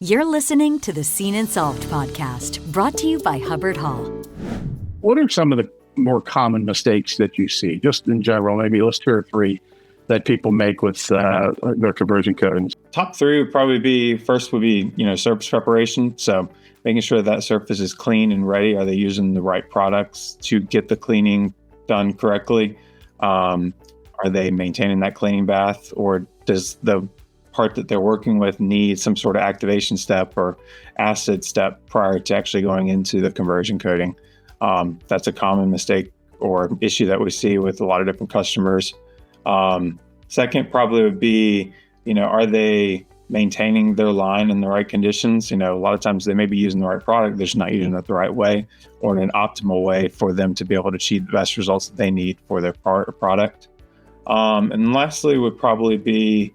You're listening to the Seen and Solved podcast, brought to you by Hubbard-Hall. What are some of the more common mistakes that you see, just in general? Maybe list 2 or 3 that people make with their conversion coatings. Top 3 would probably be, first would be, surface preparation. So making sure that surface is clean and ready. Are they using the right products to get the cleaning done correctly? Are they maintaining that cleaning bath, or does the part that they're working with need some sort of activation step or acid step prior to actually going into the conversion coating? That's a common mistake or issue that we see with a lot of different customers. Second probably would be, are they maintaining their line in the right conditions? A lot of times they may be using the right product, they're just not using it the right way or in an optimal way for them to be able to achieve the best results that they need for their product. And lastly would probably be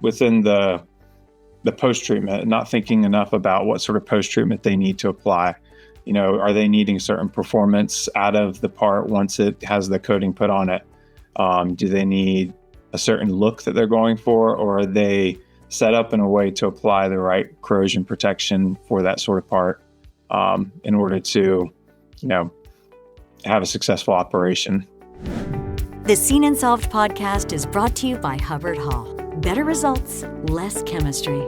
within the post-treatment, not thinking enough about what sort of post-treatment they need to apply. Are they needing certain performance out of the part once it has the coating put on it? Do they need a certain look that they're going for, or are they set up in a way to apply the right corrosion protection for that sort of part in order to, have a successful operation? The Seen and Solved podcast is brought to you by Hubbard-Hall. Better results, less chemistry.